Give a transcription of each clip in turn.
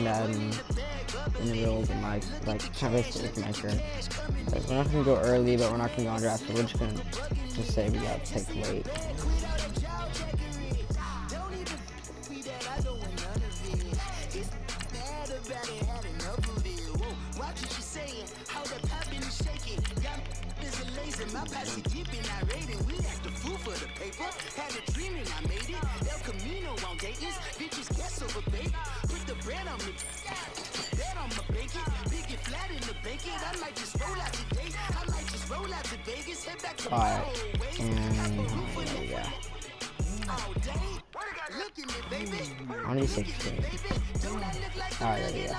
Madden in the middle of the mic, like kind of with my shirt. Like, we're not gonna go early, but we're not gonna go on draft. So we're just gonna say we got picked late. My posse deep in our rating, we act the fool for the paper. Had a dream and I made it. El Camino on Dayton's, bitches guess over bait. Put the bread on me, bread on my bacon. Big it flat in the bacon. I might just roll out today. I might just roll out to Vegas, head back to my old ways. Yeah. All day, looking at baby. Only 16. Alright, there we go.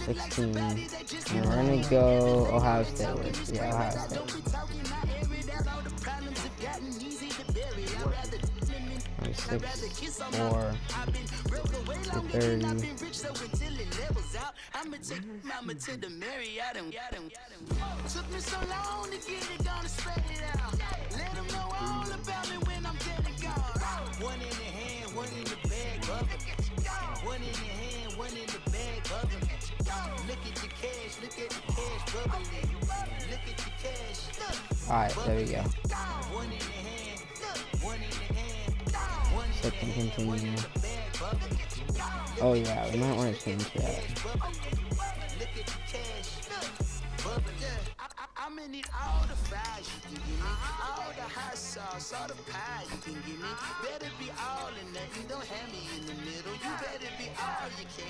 16. And we're gonna go Ohio State with, yeah, Ohio State. 6, 4, 30. Took me so long to get it, gonna spread it out. Let them know all about me when I'm dead and gone. One in the hand, one in the bag, bubba. One in the hand, one in the bag, bubba. Look at the cash, bubba. Look at the cash. Alright, there we go. One in the hand, one in the hand. So can continue. Oh yeah, we might want to change that. I'm in it all the fries you can give me, all the hot sauce, all the pie you can give me. Better be all in nothing, don't have me in the middle. You better be all you can,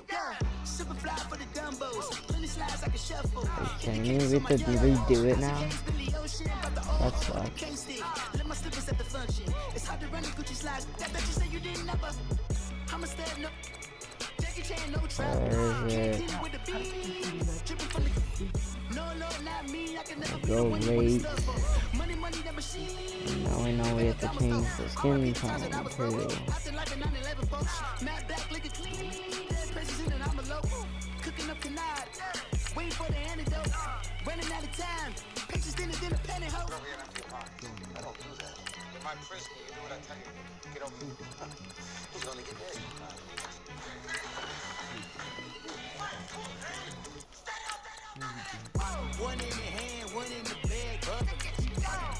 yeah. Super fly for the dumbos, plenty slides like a shuffle. Can you redo it now? That sucks. Let my slippers at the function. It's hard to run the Gucci slides. That bet you say you didn't never. I'm a stand up. Where is it? Go late. Now we know we have to change the skin tone too. Cooking up tonight. Waiting for the antidote. Running out of time. Pictures thinner than a pantyhose. I don't do that. In my prison, you do what I tell you. Get over here. Who's gonna get married? One in the hand, one in the bag, bubba.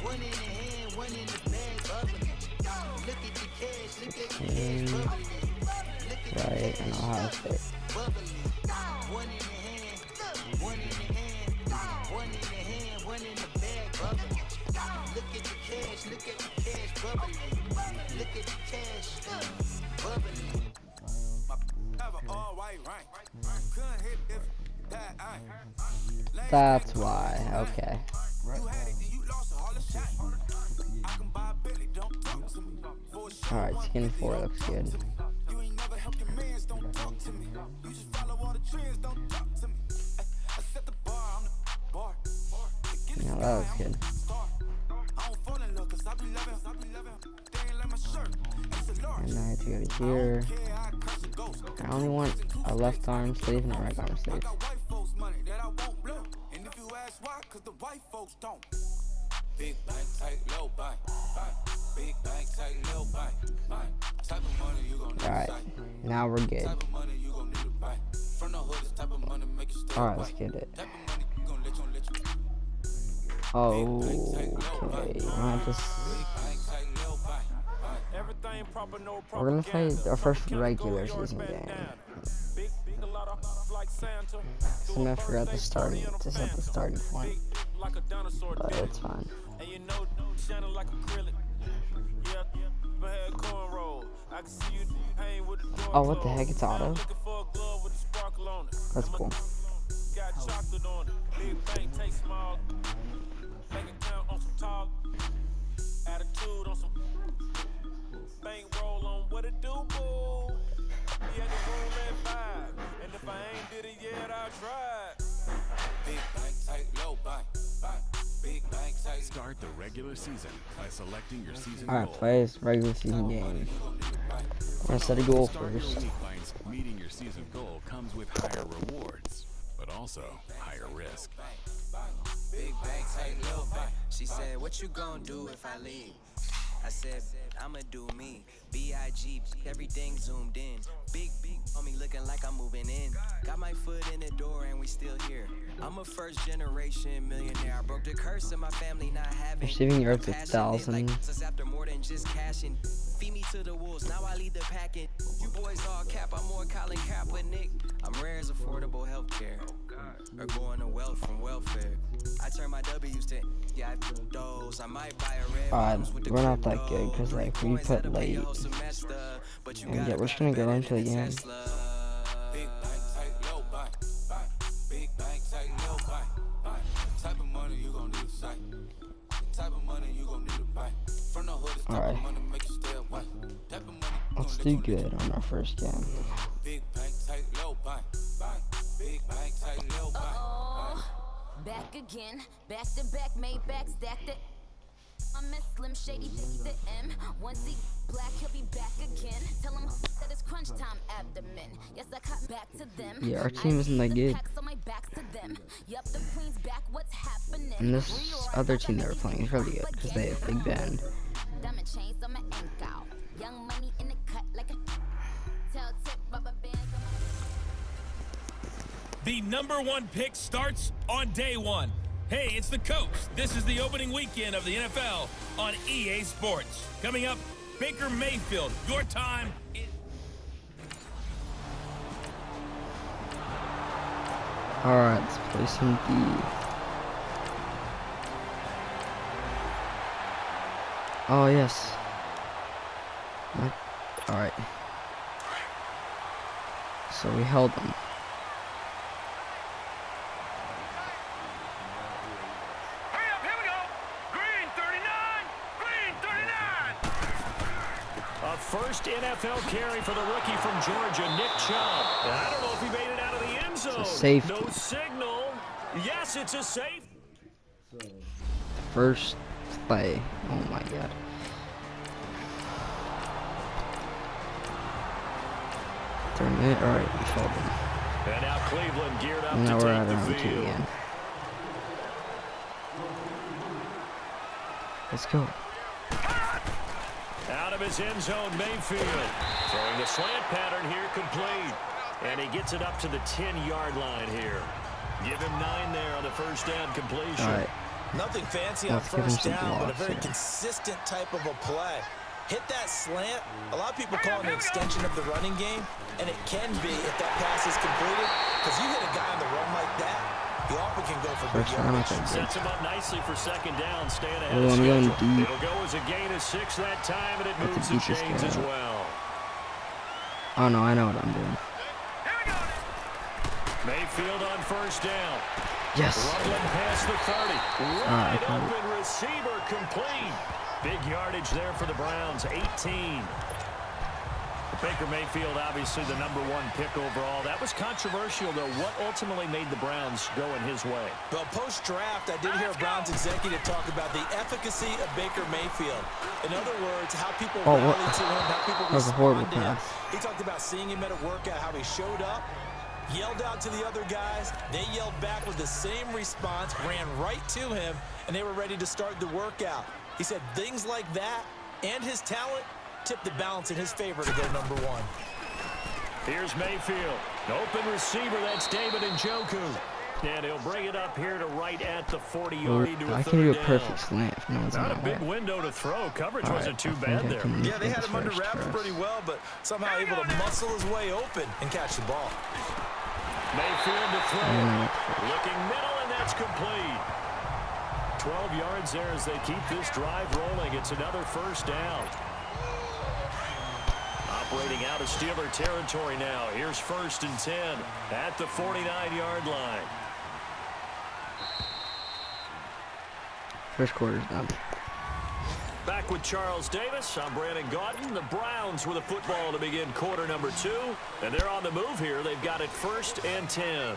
One in the hand, one in the bag, bubba. Look at the cash, look at the cash, bubba. Right, and Ohio State. One in the hand, one in the hand, one in the hand, one in the bag, bubba. Look at the cash, look at the cash, bubba. Look at the cash, bubba. That's why, okay. Alright, skin 4 looks good. Yeah, that looks good. And now I have to go to here. I only want a left arm sleeve and a right arm sleeve. Big bank, tight, low bank. Big bank, tight, low bank. Type of money you gon' need. Alright, now we're good. Alright, let's get it. Okay, I just... We're gonna play our first regular season game. So I forgot to set the starting point. But it's fine. Oh, what the heck? It's auto? That's cool. Bankroll on what it do, boo. He had to roll that vibe, and if I ain't did it yet, I tried. Big bank, tight, low bank, big bank, tight. Start the regular season by selecting your season goal. Alright, play this regular season game. I'm gonna set a goal first. Meeting your season goal comes with higher rewards, but also higher risk. Big bank, tight, low bank. She said, "What you gonna do if I leave?" I said, I'ma do me. B.I.G. Everything zoomed in. Big on me looking like I'm moving in. Got my foot in the door and we still here. I'm a first generation millionaire. I broke the curse of my family not having. Receiving yards 1,000. After more than just cashing. Feed me to the wolves, now I lead the packing. You boys all cap, I'm more Colin Kaepernick. I'm rare as affordable healthcare. Or going to wealth from welfare. I turn my W's to those. I might buy a red bottoms with the we're not that good because like we put late. And yeah, we're just gonna go into the game. Big bank, take low bank, big bank, take low bank. Type of money you gon' need a sight. Type of money you gon' need a bank. From the hood, type of money make you stay away. Type of money. Let's do good on our first game. Big bank, take low bank, big bank, take low bank. Back again, back to back, made back, stacked it. I'm a Slim Shady, the M. Once he black, he'll be back again. Tell him that it's crunch time abdomen. Yes, I cut back to them. Yeah, our team isn't that good. Yup, the queen's back, what's happening? And this other team they were playing is really good because they have Big Ben. Diamond chains on my ankle. Young money in the cut like a tail tip rubber bands on my. The #1 pick starts on day 1. Hey, it's the coach. This is the opening weekend of the NFL on EA Sports. Coming up, Baker Mayfield. Your time is... Alright, let's play some D. Oh, yes. Alright. So we held them. First NFL carry for the rookie from Georgia, Nick Chubb. And I don't know if he made it out of the end zone. Safety. No signal. Yes, it's a safe. First play. Oh my god. Third minute. Alright, we fouled them. And now Cleveland geared up And now to we're take at the round 2 field. again. Let's go. Out of his end zone, Mayfield. Throwing the slant pattern here, complete. And he gets it up to the 10-yard line here. Give him 9 there on the first down completion. All right. Nothing fancy on Let's give him first some down, but a blocks very here. consistent type of a play. Hit that slant. A lot of people call it an extension of the running game, and it can be if that pass is completed, because you hit a guy on the run like that, he often can go for big First round, yardage. I think. Sets him up nicely for second down, staying ahead Oh, of I'm going schedule. deep. It'll go as a gain of 6 that time, and it That's moves the the deepest chains guy. as well. Oh no, I know what I'm doing. Mayfield on first down. Yes. Rumbling past the 30. I Right caught it. open receiver complete. Big yardage there for the Browns, 18. Baker Mayfield, obviously the #1 pick overall. That was controversial, though. What ultimately made the Browns go in his way? Well, post-draft, I did hear a Browns executive talk about the efficacy of Baker Mayfield. In other words, how people Oh, rally what? to him, how people That was a horrible respond to him. pass. He talked about seeing him at a workout, how he showed up, yelled out to the other guys. They yelled back with the same response, ran right to him, and they were ready to start the workout. He said things like that and his talent tipped the balance in his favor to go #1. Here's Mayfield. Open receiver, that's David Njoku. And he'll bring it up here to right at the 40-yard to a I can do a third perfect down. slant if no one's in Not a my big way. window to throw. Coverage All wasn't right, too I think bad I there. can Yeah, they make had this him under first wraps for us. pretty well, but somehow able to muscle his way open and catch the ball. Mayfield to throw. Mm. Looking middle, and that's complete. 12 yards there as they keep this drive rolling. It's another first down. Operating out of Steeler territory now. Here's 1st and 10 at the 49-yard line. First quarter's done. Back with Charles Davis. I'm Brandon Gaudin. The Browns with a football to begin quarter #2. And they're on the move here. They've got it 1st and 10.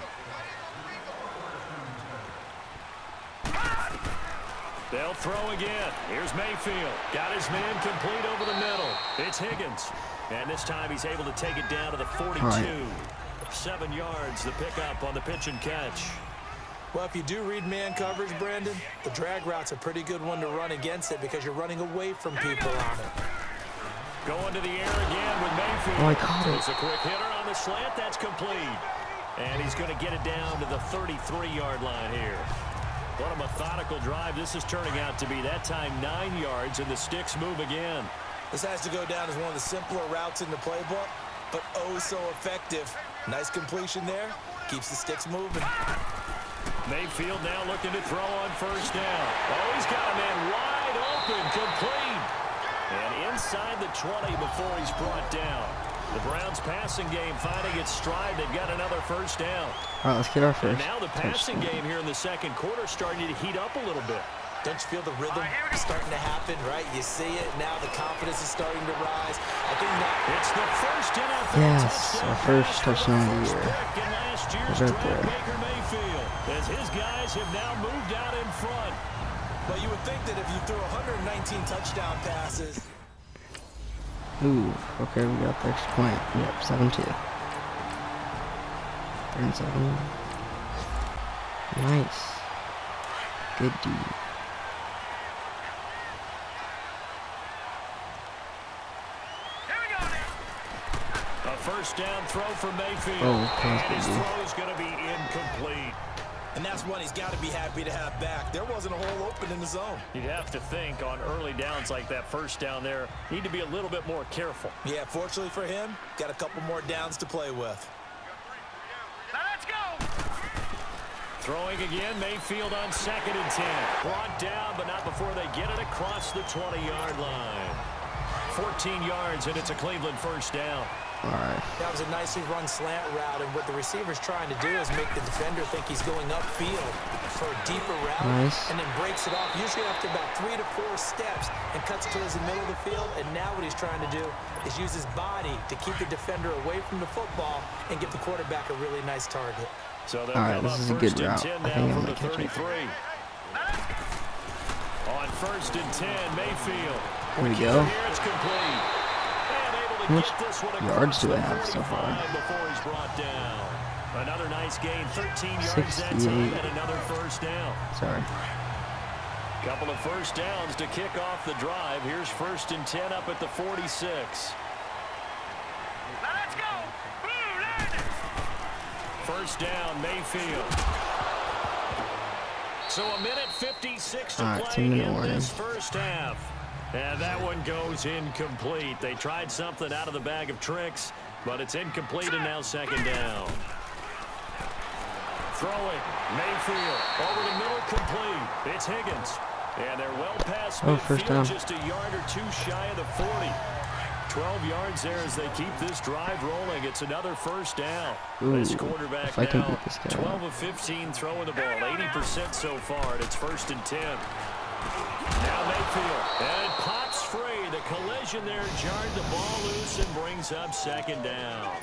They'll throw again. Here's Mayfield. Got his man complete over the middle. It's Higgins. And this time he's able to take it down to the 42. Right. 7 yards, the pickup on the pitch and catch. Well, if you do read man coverage, Brandon, the drag route's a pretty good one to run against it because you're running away from people on it. Going to the air again with Mayfield. Oh, I caught it. It's a quick hitter on the slant. That's complete. And he's going to get it down to the 33-yard line here. What a methodical drive this is turning out to be. That time 9 yards, and the sticks move again. This has to go down as one of the simpler routes in the playbook, but oh so effective. Nice completion there. Keeps the sticks moving. Mayfield now looking to throw on first down. Oh, he's got a man wide open, complete. And inside the 20 before he's brought down. The Browns passing game finding its stride. They've got another first down. All right, let's get our first. And now the passing game here in the second quarter starting to heat up a little bit. Don't you feel the rhythm starting to happen, right? You see it now. The confidence is starting to rise. I think that it's the first NFL yes, our first touchdown of the year. It's right there. Baker Mayfield, as his guys have now moved out in front. But you would think that if you threw 119 touchdown passes. Ooh, okay, we got the extra point. Yep, 7-2. 37. Nice. Good D. A first down throw for Mayfield. Oh, and his throw is going to be incomplete. And that's one he's got to be happy to have back. There wasn't a hole open in the zone. You'd have to think on early downs like that first down there, need to be a little bit more careful. Yeah, fortunately for him, got a couple more downs to play with. Now let's go. Throwing again, Mayfield on 2nd and 10. Brought down, but not before they get it across the 20-yard line. 14 yards, and it's a Cleveland first down. All right. That was a nicely run slant route, and what the receiver's trying to do is make the defender think he's going upfield for a deeper route, and then breaks it off, usually after about 3 to 4 steps, and cuts towards the middle of the field. And now what he's trying to do is use his body to keep the defender away from the football and give the quarterback a really nice target. So all right, this is a good route. I think I'm going to catch it. On 1st and 10, Mayfield. Here we go. Here it's complete. How much yards do I have so far? Before he's brought down. Another nice gain, 13 yards that time, and another first down. Sorry. Couple of first downs to kick off the drive. Here's 1st and 10 up at the 46. Now let's go. First down, Mayfield. So a minute 56 to play in this first half. And that one goes incomplete. They tried something out of the bag of tricks, but it's incomplete and now 2nd down. Throwing, Mayfield, over the middle, complete. It's Higgins. And they're well past midfield, just a yard or two shy of the 40. 12 yards there as they keep this drive rolling. It's another first down. This quarterback now 12 of 15 throwing the ball, 80% so far, and it's 1st and 10. Now Mayfield, and it pops free. The collision there jarred the ball loose and brings up 2nd down.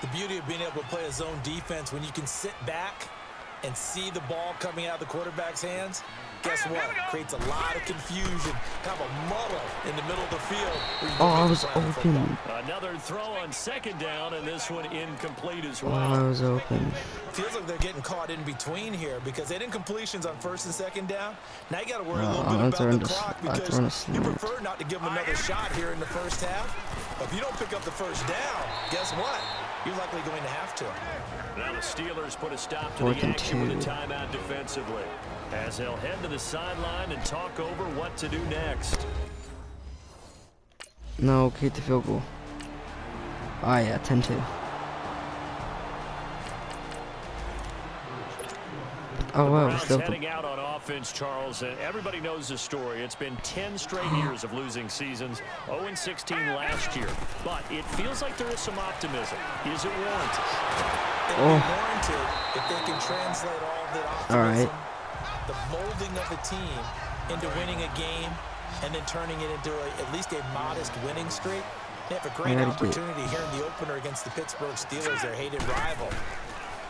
The beauty of being able to play a zone defense when you can sit back and see the ball coming out of the quarterback's hands, guess what? Creates a lot of confusion, kind of a muddle in the middle of the field. Oh, I was open. Another throw on 2nd down, and this one incomplete as well. Oh, I was open. Feels like they're getting caught in between here because they did incompletions on 1st and 2nd down. Now you got to worry a little bit about the clock because you prefer not to give them another shot here in the first half. But if you don't pick up the first down, guess what? You're likely going to have to. Now the Steelers put a stop to the action with a timeout defensively, as they'll head to the sideline and talk over what to do next. No, keep the field goal. Ah, yeah, 10-2. Oh, wow, we're still heading out on offense, Charles, and everybody knows the story. It's been 10 straight years of losing seasons, 0-16 last year. But it feels like there is some optimism. Is it warranted? It will be warranted if they can translate all of that optimism, the molding of a team, into winning a game and then turning it into at least a modest winning streak. They have a great opportunity here in the opener against the Pittsburgh Steelers, their hated rival.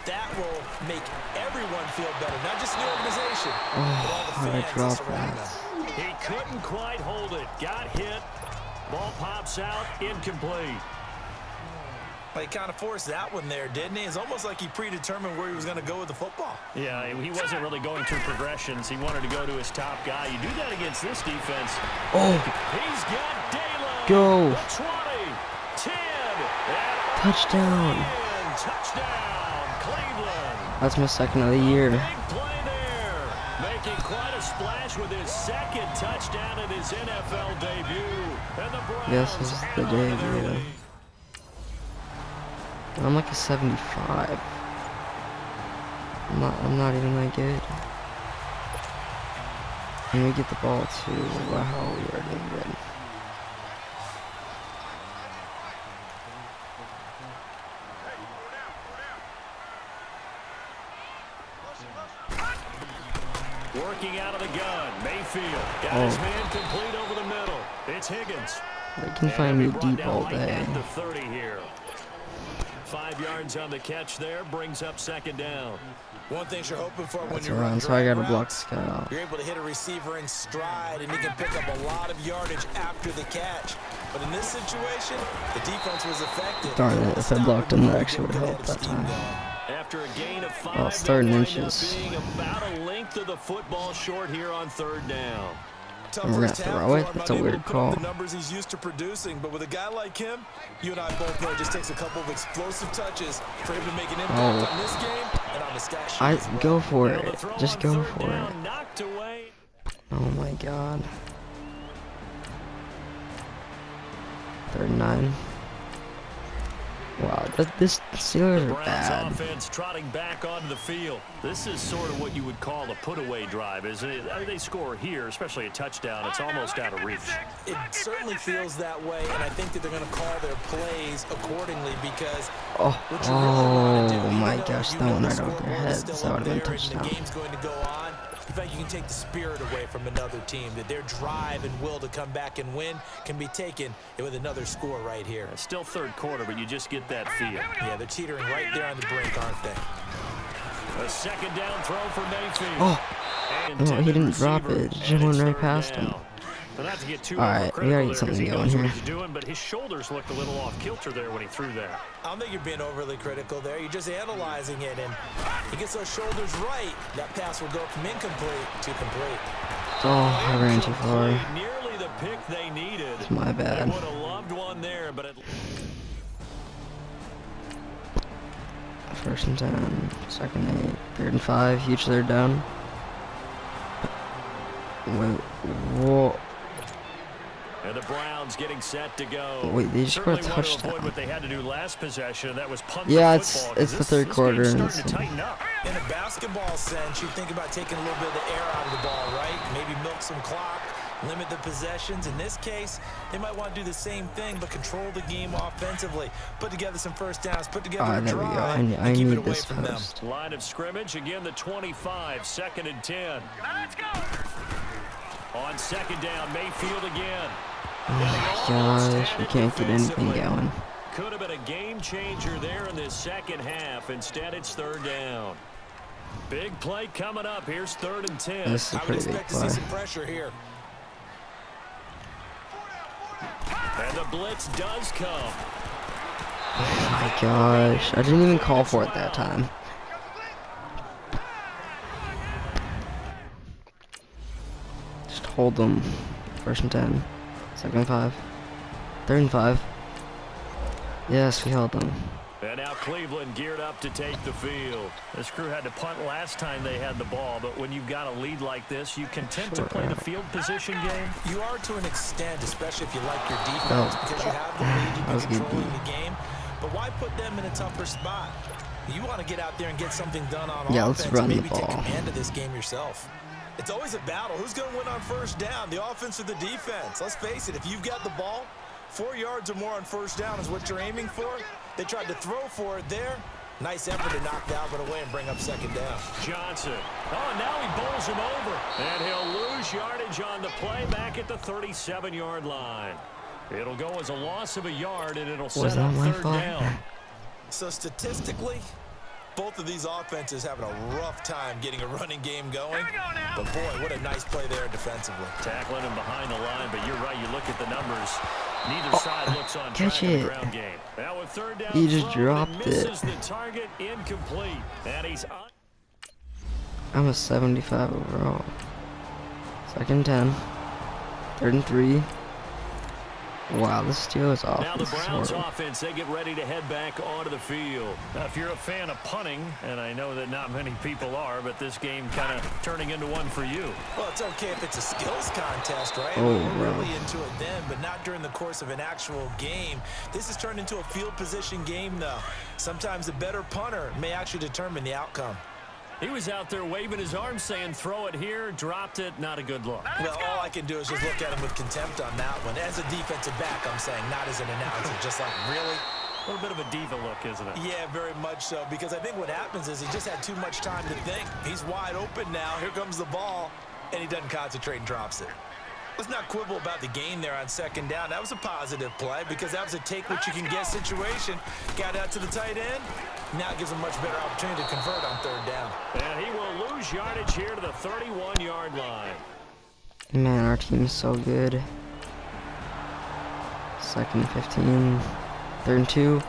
That will make everyone feel better, not just the organization, but all the fans that surround them. He couldn't quite hold it. Got hit. Ball pops out. Incomplete. He kind of forced that one there, didn't he? It's almost like he predetermined where he was going to go with the football. Yeah, he wasn't really going through progressions. He wanted to go to his top guy. You do that against this defense. Oh. He's got Dayland. Go. 20, 10. Touchdown. Touchdown, Cleveland. That's my second of the year. Big play there. Making quite a splash with his second touchdown in his NFL debut. And the Browns Yes, this is the debut. I'm like a 75. I'm not even that good. And we get the ball too. Wow, we are doing good. Working out of the gun, Mayfield got his man complete over the middle. It's Higgins. They can find me deep all day. At the 30 here. 5 yards on the catch there, brings up second down. One thing you're hoping for when That's you're around, running so I got to routes, block this guy out. you're able to hit a receiver in stride, and he can pick up a lot of yardage after the catch. But in this situation, the defense was effective. Darn it, if I blocked him, that actually would have helped that time. After a gain of 5, Oh, it's third and inches. being about a length of the football short here on third down. And we're going to throw it? That's a weird call. The numbers he's used to producing, but with a guy like him, you and I both know it just takes a couple of explosive touches for him to make an impact on this game and on the stat sheet. Go for it. Just go for it. Knocked away. Oh my god. 3rd and 9. Wow, this Steelers are Browns bad. offense trotting back onto the field. This is sort of what you would call a put-away drive, isn't it? I mean, they score here, especially a touchdown. It's almost out of reach. It certainly feels that way, and I think that they're going to call their plays accordingly because Oh my gosh, that one right over their heads. That would have been a touchdown. The game's going to go on. In fact, you can take the spirit away from another team, that their drive and will to come back and win can be taken with another score right here. It's still third quarter, but you just get that feel. Yeah, they're teetering right there on the brink, aren't they? A second down throw for Mayfield. Oh, no, he didn't drop it. It just went right past him. Alright, we gotta get something going here. But his shoulders looked a little off kilter there when he threw that. I don't think you're being overly critical there. You're just analyzing it, and he gets those shoulders right. That pass will go from incomplete to complete. Oh, I ran too far. Nearly the pick they needed. It's my bad. Would have loved one there, but it... 1st and 10, 2nd and 8, 3rd and 5, huge 3rd down. Wait, whoa. And the Browns getting set to go. Wait, they just scored a Certainly want to touchdown. avoid what they had to do last possession. That was punt Yeah, the football, it's the 3rd this quarter. game's And starting to tighten up. In a basketball sense, you think about taking a little bit of the air out of the ball, right? Maybe milk some clock, limit the possessions. In this case, they might want to do the same thing, but control the game offensively. Put together some first downs, put together a there we drive, go. I and keep need it away this from them. post. Line of scrimmage, again the 25, 2nd and 10. Let's go. On 2nd down, Mayfield again. Oh my gosh, we can't get anything going. Could have been a game changer there in this second half. Instead, it's 3rd down. Big play coming up. Here's 3rd and 10. This is a I would pretty big expect to see play. some pressure here. And the blitz does come. Oh my gosh, I didn't even call for it that time. Just hold them. 1st and 10, 2nd and 5, 3rd and 5. Yes, we held them. And now Cleveland geared up to take the field. This crew had to punt last time they had the ball, but when you've got a lead like this, you can tend to play the field position game. You are to an extent, especially if you like your defense, because you have the lead, you've been controlling the game. But why put them in a tougher spot? You want to get out there and get something done on offense. Let's run the maybe take ball. command of this game yourself. It's always a battle. Who's going to win on 1st down, the offense or the defense? Let's face it, if you've got the ball, 4 yards or more on 1st down is what you're aiming for. They tried to throw for it there. Nice effort to knock that one away and bring up 2nd down. Johnson. Oh, and now he bowls him over. And he'll lose yardage on the play back at the 37-yard line. It'll go as a loss of a yard, and it'll set up 3rd down. So statistically, both of these offenses having a rough time getting a running game going. But boy, what a nice play there defensively. Tackling him behind the line, but you're right. You look at the numbers. Neither side looks on catch track in the it. ground game. Now with third down, He just thrown, dropped and it. misses the target, incomplete. And he's on. I'm a 75 overall. 2nd and 10. 3rd and 3. Wow, this Steelers Now the offense is Browns horrible. offense, they get ready to head back onto the field. Now, if you're a fan of punting, and I know that not many people are, but this game kind of turning into one for you. Well, it's okay if it's a skills contest, right? Oh, We're wow. really into it then, but not during the course of an actual game. This has turned into a field position game, though. Sometimes the better punter may actually determine the outcome. He was out there waving his arms saying, throw it here, dropped it, not a good look. Well, all I can do is just look at him with contempt on that one. As a defensive back, I'm saying, not as an announcer. Just like, really? A little bit of a diva look, isn't it? Yeah, very much so, because I think what happens is he just had too much time to think. He's wide open now. Here comes the ball, and he doesn't concentrate and drops it. Let's not quibble about the gain there on 2nd down. That was a positive play because that was a take-what-you-can-get situation. Got out to the tight end. Now it gives him a much better opportunity to convert on 3rd down. And he will lose yardage here to the 31-yard line. Man, our team is so good. 2nd and 15. 3rd and 2.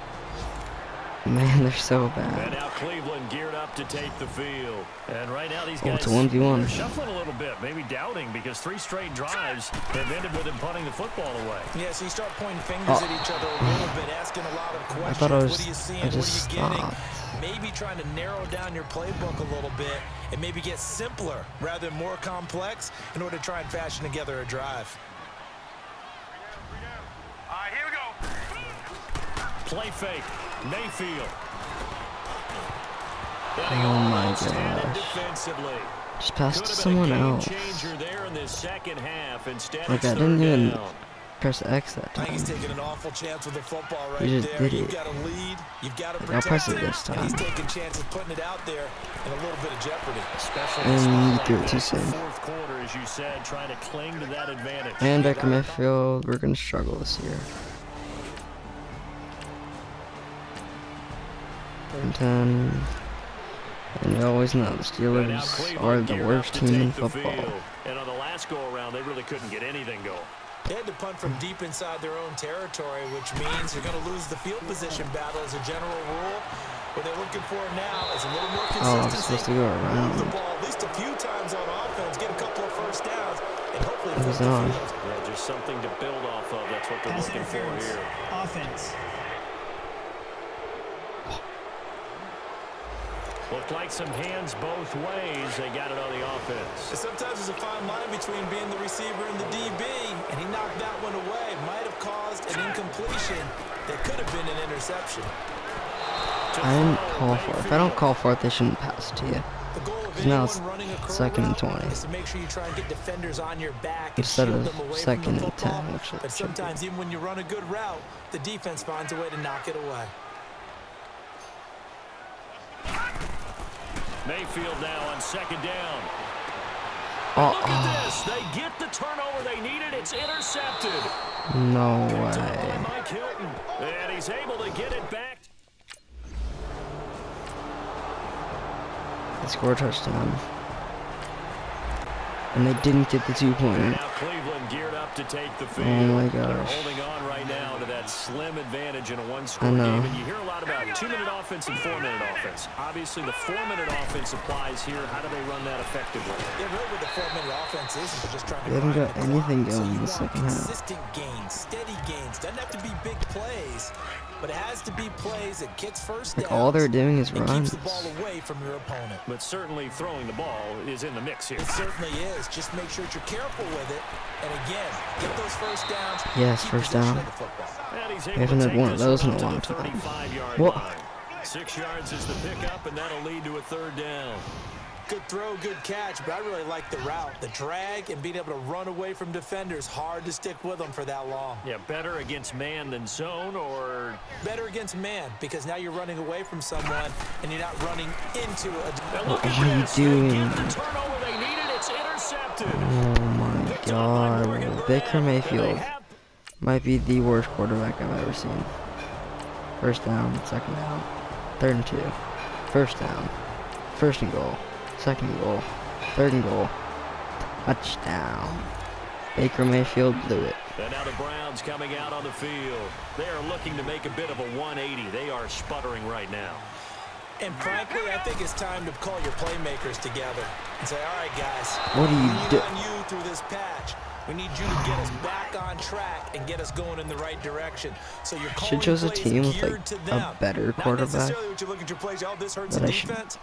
Man, they're so And bad. now Cleveland geared up to take the field. And right now these Oh, guys it's a 1v1. they're shuffling a little bit, maybe doubting because 3 straight drives have ended with him punting the football away. Yeah, so you start pointing fingers at each other a little bit, asking a lot of questions. I thought I was. What are you seeing? I What are you just getting? stopped. Maybe trying to narrow down your playbook a little bit and maybe get simpler rather than more complex in order to try and fashion together a drive. All right, here we go. Play fake, Mayfield. Oh my gosh. Defensively. Just pass Could to have someone been a game else. changer there in this second half. Instead, Like, it's I didn't 3rd even down. press X that I think he's time. taking an awful chance with the football right He just there. did You've it. got a lead. You've got to Like, I'll press protect it it. this And he's time. taking chances putting it out there in a little bit of jeopardy. Especially And in a spot you like threw it too this, the soon. fourth quarter, as you said, trying to cling to that advantage. And Baker Mayfield, we're gonna struggle this year. 3rd and 10. And you always know the And now Steelers Cleveland are the geared worst up to team in take the football. field. And on the last go-around, they really couldn't get anything going. They had to punt from deep inside their own territory, which means you're going to lose the field position battle as a general rule. What they're looking for now is a little more Oh, I'm consistency. supposed to go Move the around. ball at least a few times on offense, get a couple of first downs, and hopefully He's flip the on. field. Yeah, just something to build off of. That's what they're Pass looking for interference. here. Offense. Looked like some hands both ways. They got it on the offense. Sometimes there's a fine line between being the receiver and the DB, and he knocked that one away. Might have caused an incompletion that could have been an interception. I didn't call for it. If I don't call for it, they shouldn't pass it to you. The goal of Because now anyone it's running a curl 2nd and route 20. is to make sure you try and get defenders on your back and Instead shield of them away 2nd from the and football. 10, which it But should be. sometimes even when you run a good route, the defense finds a way to knock it away. Mayfield now on 2nd down. Oh, Look at this. They get the turnover they needed. It's intercepted. no Picked up by way. Mike Hilton. And he's able to get it back. They scored a touchdown. And they didn't get the 2-pointer. Now Cleveland geared up to take the field. Oh my They're gosh. holding on right now to that slim advantage in a one-score I game. know. And you hear a lot about 2-minute offense and 4-minute offense. Obviously, the 4-minute offense applies here. How do they run that effectively? Yeah, really what the 4-minute offense is just trying to They haven't grind got the clock. anything So going you in the want second half. consistent gains, steady gains. Doesn't have to be big plays, but it has to be plays that gets first Like, downs all they're doing is and runs. keeps the ball away from your opponent. But certainly throwing the ball is in the mix here. It certainly is. Just make sure that you're careful with it. And again, get those first downs. Yes, keep first possession down. of the football. And he's We able haven't to had take one of this those in one a to long the time. 35-yard What? line. 6 yards is the pickup, and that'll lead to a 3rd down. Good throw, good catch, but I really like the route. The drag and being able to run away from defenders. Hard to stick with them for that long. Yeah, better against man than zone, or Better against man, because now you're running away from someone and you're not running into a... and look What at are you this. doing? They get the turnover they needed. It's intercepted. Oh my god. Baker Mayfield might be the worst quarterback I've ever seen. 1st down, 2nd down, 3rd and 2. 1st down, 1st and goal, 2nd and goal, 3rd and goal. Touchdown. Baker Mayfield blew it. And now the Browns coming out on the field. They are looking to make a bit of a 180. They are sputtering right now. And frankly, I think it's time to call your playmakers together and say, all right, guys, What do you do? on you through this patch. We need you to get us back on track and get us going in the right direction. So you're calling Should chose a plays team with geared like to a them. better Not quarterback. necessarily what you look at your plays. Oh, this hurts the defense.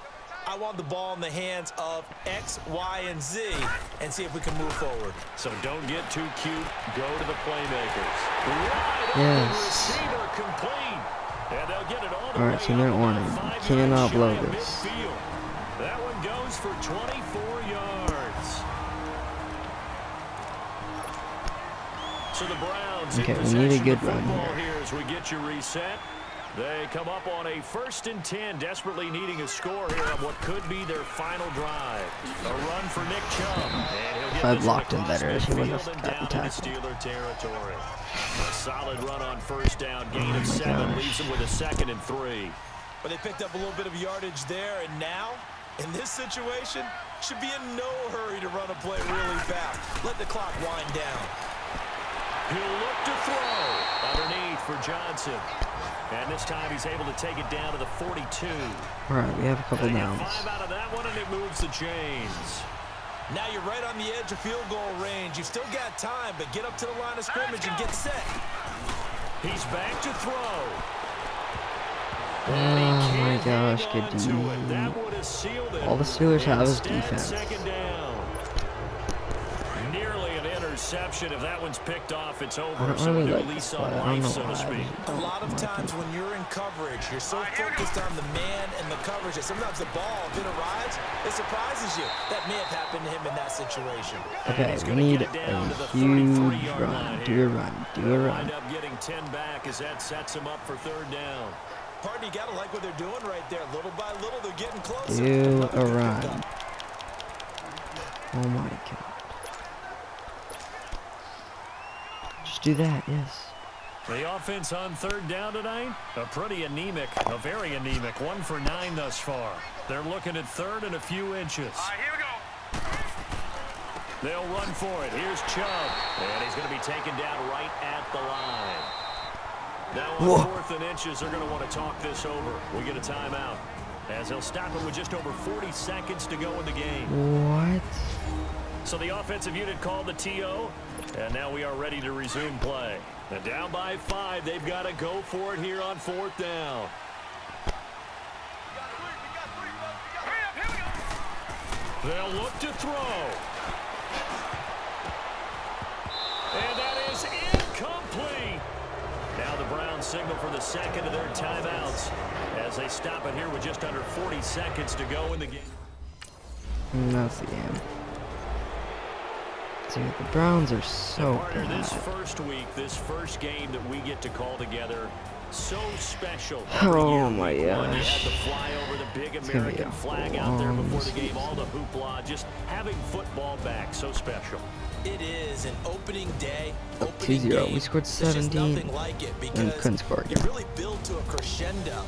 I want the ball in the hands of X, Y, and Z and see if we can move forward. So don't get too cute. Go to the playmakers. Right Yes. receiver complete. And they'll get it all the All way right, so now up warning. about 5 Cannot yards blow shy of this. midfield. That one goes for 24 yards. So the Browns Okay, in we need a possession good of run football here. here as we get you reset. They come up on a 1st and 10, desperately needing a score here on what could be their final drive. A run for Nick Chubb. And he'll get If I this blocked one him better, across he wouldn't midfield have and gotten down into tackled. Steeler territory. A solid run on 1st down, gain Oh of my 7, gosh. leaves them with a 2nd and 3. But they picked up a little bit of yardage there, and now, in this situation, should be in no hurry to run a play really fast. Let the clock wind down. He'll look to throw underneath for Johnson. And this time he's able to take it down to the 42. All right, we have a couple They get downs. 5 out of that one, and it moves the chains. Now you're right on the edge of field goal range. You've still got time, but get up to the line of scrimmage and get set. He's back to throw. Oh my gosh, good D. All the Steelers have is defense. 2nd down. Nearly an interception. If that one's picked off, it's I over. don't So a really new like lease this on play. I don't life, know so to why. speak. A lot of times when you're in coverage, you're so focused on the man and the coverage that sometimes the ball, if it arrives, it surprises you. That may have happened to him in that situation. Okay, He's we gonna need get it down to the a huge 33-yard run. line Do here. a run. Do a They'll run. wind up getting 10 back as that sets him up for 3rd down. Partner, you got to like what they're doing right there. Little by little, they're getting closer. Do a run. Oh my god. Just do that, yes. The offense on 3rd down tonight, a very anemic, 1 for 9 thus far. They're looking at 3rd and a few inches. Here we go. They'll run for it. Here's Chubb, and he's going to be taken down right at the line. Now on 4th and inches, they're going to want to talk this over. We get a timeout, as they'll stop it with just over 40 seconds to go in the game. What? So the offensive unit called the TO, and now we are ready to resume play. And down by 5, they've got to go for it here on 4th down. They'll look to throw. And that is incomplete. Now the Browns signal for the 2nd of their timeouts as they stop it here with just under 40 seconds to go in the game. That's the game. Dude, the Browns are so Partner, bad. this first week, this first game that we get to call together, so special. Oh my You had gosh. the flyover, the big gonna be American a flag out there long before the game, season. all the hoopla, just having football back, so special. It is an opening day, Up opening 2-0. game. We scored There's just 17 nothing like it and because couldn't score you again. really build to a crescendo.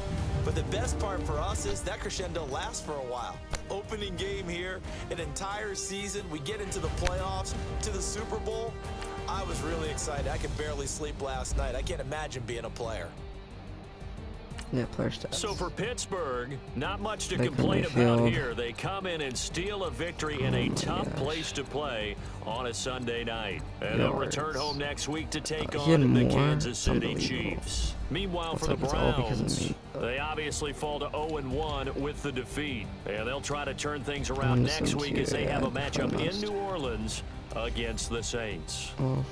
But the best part for us is that crescendo lasts for a while. Opening game here, an entire season. We get into the playoffs, to the Super Bowl. I was really excited. I could barely sleep last night. I can't imagine being a player. Yeah, player stats. So for Pittsburgh, not much to Baker complain about Mayfield. here. They come in and steal a victory in a Oh my tough gosh. place to play on a Sunday night. And they'll Yards. return home next week to take He had on the more? Kansas City Unbelievable. Chiefs. Meanwhile, Looks for the like it's all because of Browns, me. they obviously fall to 0-1 with the defeat. And they'll try to turn things I'm around just next so week as they have a tired, matchup in almost. New Orleans against the Saints. Oh.